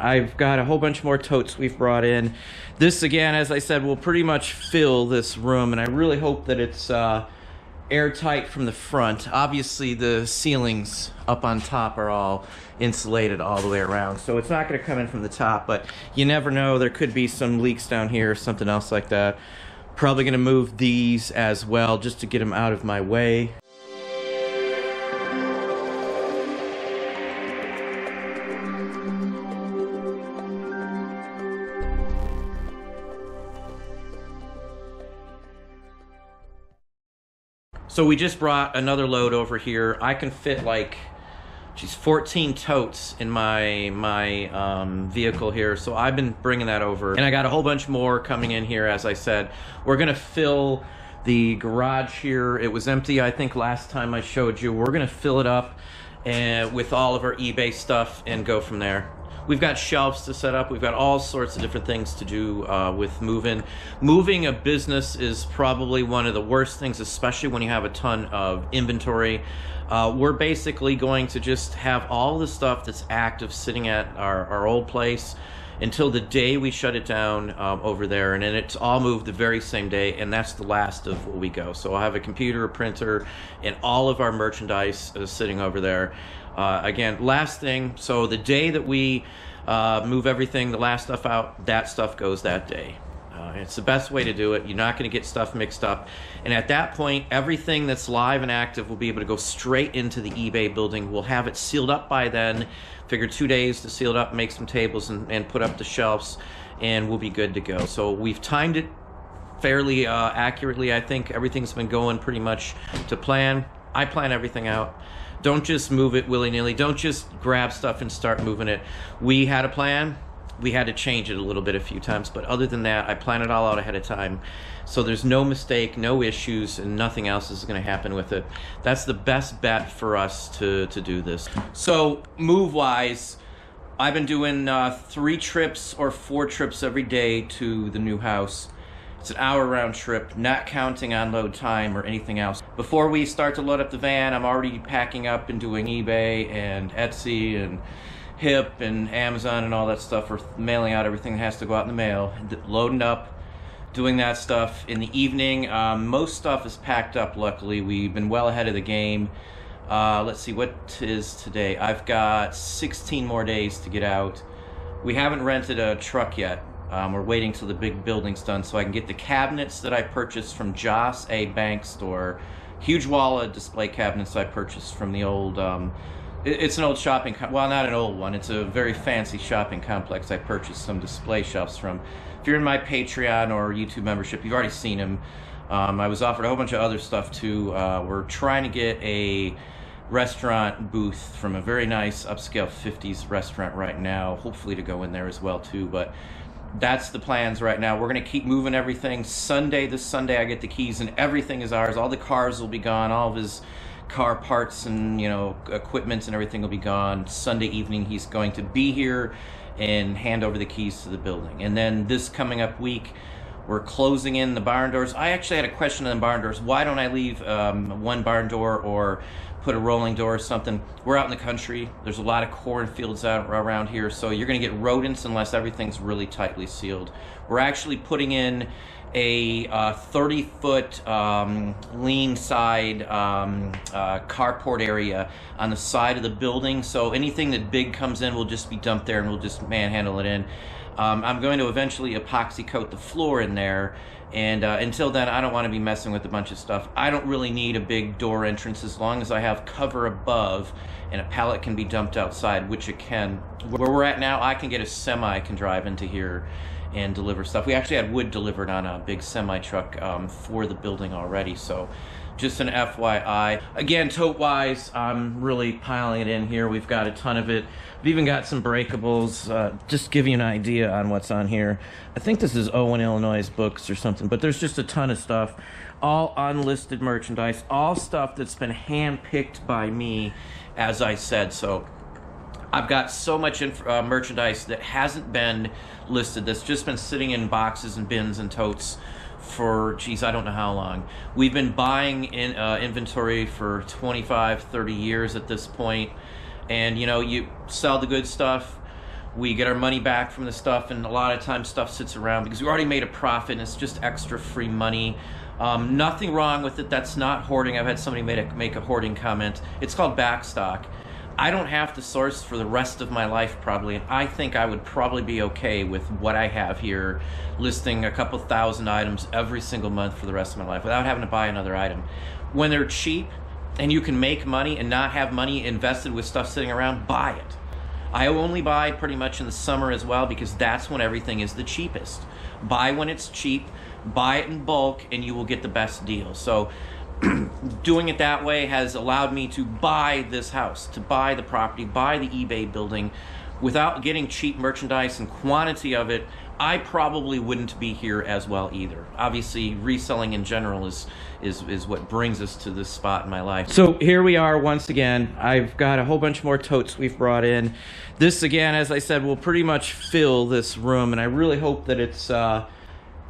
I've got a whole bunch more totes we've brought in. This, again, as I said, will pretty much fill this room, and I really hope that it's airtight from the front. Obviously, the ceilings up on top are all insulated all the way around, so it's not going to come in from the top, but you never know. There could be some leaks down here or something else like that. Probably going to move these as well just to get them out of my way. So we just brought another load over here. I can fit like, geez, 14 totes in my vehicle here. So I've been bringing that over. And I got a whole bunch more coming in here, as I said. We're gonna fill the garage here. It was empty, I think, last time I showed you. We're gonna fill it up with all of our eBay stuff and go from there. We've got shelves to set up. We've got all sorts of different things to do with moving. Moving a business is probably one of the worst things, especially when you have a ton of inventory. We're basically going to just have all the stuff that's active sitting at our old place until the day we shut it down over there, and then it's all moved the very same day, and that's the last of what we go. So I'll have a computer, a printer, and all of our merchandise sitting over there. Again, last thing, so the day that we move everything, the last stuff out, that stuff goes that day. It's the best way to do it. You're not going to get stuff mixed up. And at that point, everything that's live and active will be able to go straight into the eBay building. We'll have it sealed up by then. Figure 2 days to seal it up, make some tables, and put up the shelves, and we'll be good to go. So we've timed it fairly accurately. I think everything's been going pretty much to plan. I plan everything out. Don't just move it willy-nilly. Don't just grab stuff and start moving it. We had a plan. We had to change it a little bit a few times, but other than that, I plan it all out ahead of time. So there's no mistake, no issues, and nothing else is going to happen with it. That's the best bet for us to do this. So move-wise, I've been doing 3 trips or 4 trips every day to the new house. It's an hour round trip, not counting unload time or anything else. Before we start to load up the van, I'm already packing up and doing eBay and Etsy and Hip and Amazon and all that stuff, for mailing out everything that has to go out in the mail, loading up, doing that stuff. In the evening, most stuff is packed up, luckily. We've been well ahead of the game. Let's see, what is today? I've got 16 more days to get out. We haven't rented a truck yet. We're waiting till the big building's done so I can get the cabinets that I purchased from Joss A. Bank store. Huge wall of display cabinets I purchased from the old, it's an old shopping, well, not an old one. It's a very fancy shopping complex I purchased some display shelves from. If you're in my Patreon or YouTube membership, you've already seen them. I was offered a whole bunch of other stuff too. We're trying to get a restaurant booth from a very nice upscale 50s restaurant right now, hopefully to go in there as well too, but that's the plans right now. We're going to keep moving everything. This Sunday I get the keys and everything is ours. All the cars will be gone. All of his car parts and, you know, equipment and everything will be gone. Sunday evening he's going to be here and hand over the keys to the building. And then this coming up week, we're closing in the barn doors. I actually had a question on the barn doors. Why don't I leave one barn door or put a rolling door or something? We're out in the country. There's a lot of cornfields out around here, so you're going to get rodents unless everything's really tightly sealed. We're actually putting in a 30-foot lean side carport area on the side of the building, so anything that big comes in will just be dumped there and we'll just manhandle it in. I'm going to eventually epoxy coat the floor in there, and until then I don't want to be messing with a bunch of stuff. I don't really need a big door entrance as long as I have cover above and a pallet can be dumped outside, which it can. Where we're at now, I can get a semi can drive into here and deliver stuff. We actually had wood delivered on a big semi truck for the building already, so just an FYI. Again, tote wise, I'm really piling it in here. We've got a ton of it. We've even got some breakables. Just to give you an idea on what's on here. I think this is Owen, Illinois books or something, but there's just a ton of stuff. All unlisted merchandise, all stuff that's been hand-picked by me, as I said. So I've got so much merchandise that hasn't been listed, that's just been sitting in boxes and bins and totes for, geez, I don't know how long. We've been buying in inventory for 25, 30 years at this point. And, you know, you sell the good stuff, We get our money back from the stuff, and a lot of times stuff sits around because we already made a profit and it's just extra free money. Nothing wrong with it. That's not hoarding. I've had somebody make a hoarding comment. It's called backstock. I don't have to source for the rest of my life probably, and I think I would probably be okay with what I have here, listing a couple thousand items every single month for the rest of my life without having to buy another item. When they're cheap and you can make money and not have money invested with stuff sitting around, buy it. I only buy pretty much in the summer as well because that's when everything is the cheapest. Buy when it's cheap, buy it in bulk, and you will get the best deal. So doing it that way has allowed me to buy this house, to buy the property, buy the eBay building without getting cheap merchandise and quantity of it. I probably wouldn't be here as well either. Obviously, reselling in general is what brings us to this spot in my life. So here we are once again. I've got a whole bunch more totes we've brought in. This again, as I said, will pretty much fill this room, and I really hope that it's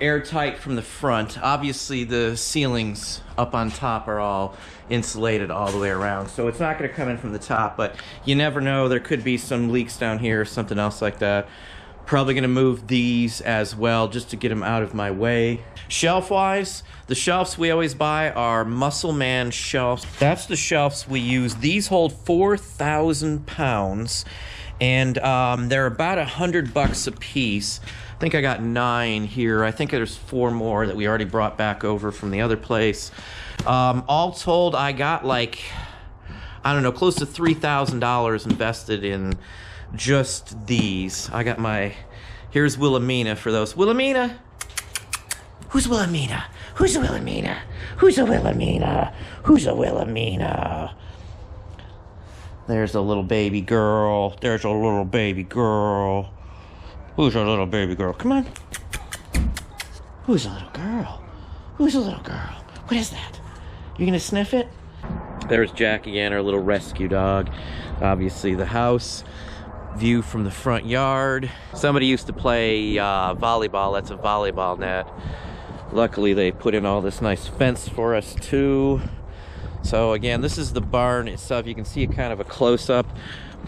airtight from the front. Obviously, the ceilings up on top are all insulated all the way around, so it's not going to come in from the top, but you never know. There could be some leaks down here or something else like that. Probably going to move these as well just to get them out of my way. Shelf-wise, the shelves we always buy are Muscle Man shelves. That's the shelves we use. These hold 4,000 pounds, and they're about $100 a piece. I think I got 9 here. I think there's 4 more that we already brought back over from the other place. All told, I got like, I don't know, close to $3,000 invested in just these. I got my, here's Wilhelmina for those. Wilhelmina? Who's Wilhelmina? Who's a Wilhelmina? Who's a Wilhelmina? Who's a Wilhelmina? There's a little baby girl. There's a little baby girl. Who's a little baby girl? Come on. Who's a little girl? Who's a little girl? What is that? You gonna sniff it? There's Jack again, our little rescue dog. Obviously the house. View from the front yard. Somebody used to play volleyball. That's a volleyball net. Luckily they put in all this nice fence for us too. So again, this is the barn itself. You can see kind of a close-up.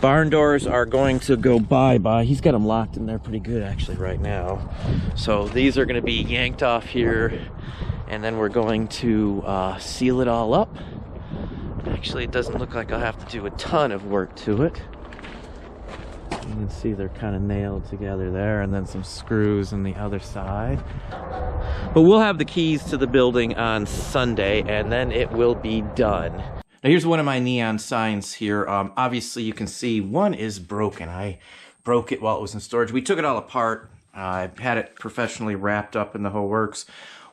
Barn doors are going to go bye-bye. He's got them locked in there pretty good actually right now. So these are going to be yanked off here, and then we're going to seal it all up. Actually, it doesn't look like I'll have to do a ton of work to it. You can see they're kind of nailed together there, and then some screws on the other side. But we'll have the keys to the building on Sunday, and then it will be done. Now here's one of my neon signs here. Obviously you can see one is broken. I broke it while it was in storage. We took it all apart. I had it professionally wrapped up in the whole works.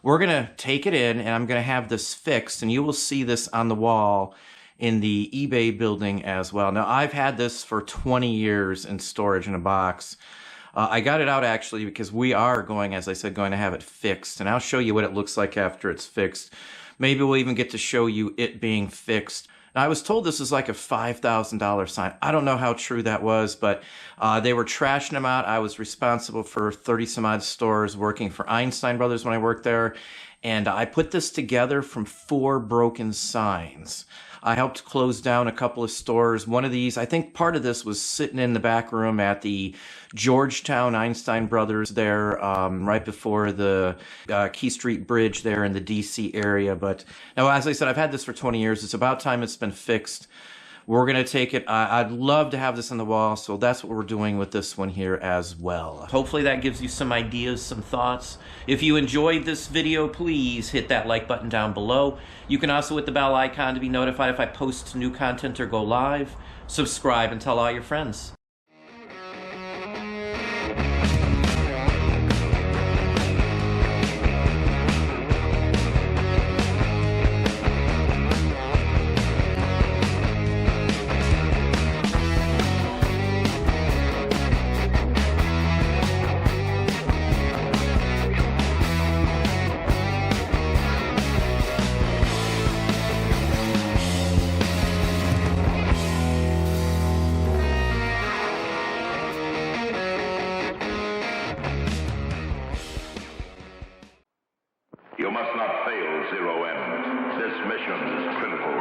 We're gonna take it in, and I'm gonna have this fixed, and you will see this on the wall in the eBay building as well. Now, I've had this for 20 years in storage in a box. I got it out actually because we are going, as I said, going to have it fixed. And I'll show you what it looks like after it's fixed. Maybe we'll even get to show you it being fixed. Now, I was told this is like a $5,000 sign. I don't know how true that was, but they were trashing them out. I was responsible for 30 some odd stores working for Einstein Brothers when I worked there. And I put this together from 4 broken signs. I helped close down a couple of stores. One of these, I think part of this was sitting in the back room at the Georgetown Einstein Brothers there, right before the Key Street Bridge there in the DC area. But now, as I said, I've had this for 20 years. It's about time it's been fixed. We're going to take it. I'd love to have this on the wall, so that's what we're doing with this one here as well. Hopefully that gives you some ideas, some thoughts. If you enjoyed this video, please hit that like button down below. You can also hit the bell icon to be notified if I post new content or go live. Subscribe and tell all your friends. You must not fail, Zero M. This mission is critical.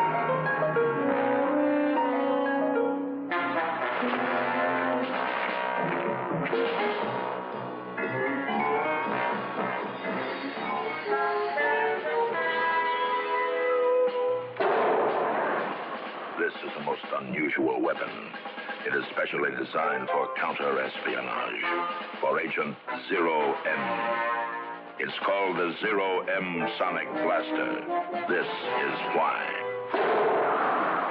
This is a most unusual weapon. It is specially designed for counter-espionage, for Agent Zero M. It's called the Zero M Sonic Blaster. This is why.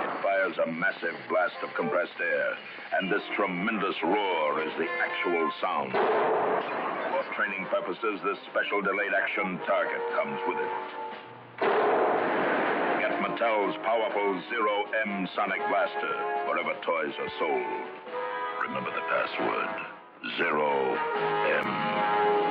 It fires a massive blast of compressed air, and this tremendous roar is the actual sound. For training purposes, this special delayed action target comes with it. Get Mattel's powerful Zero M Sonic Blaster wherever toys are sold. Remember the password, Zero M.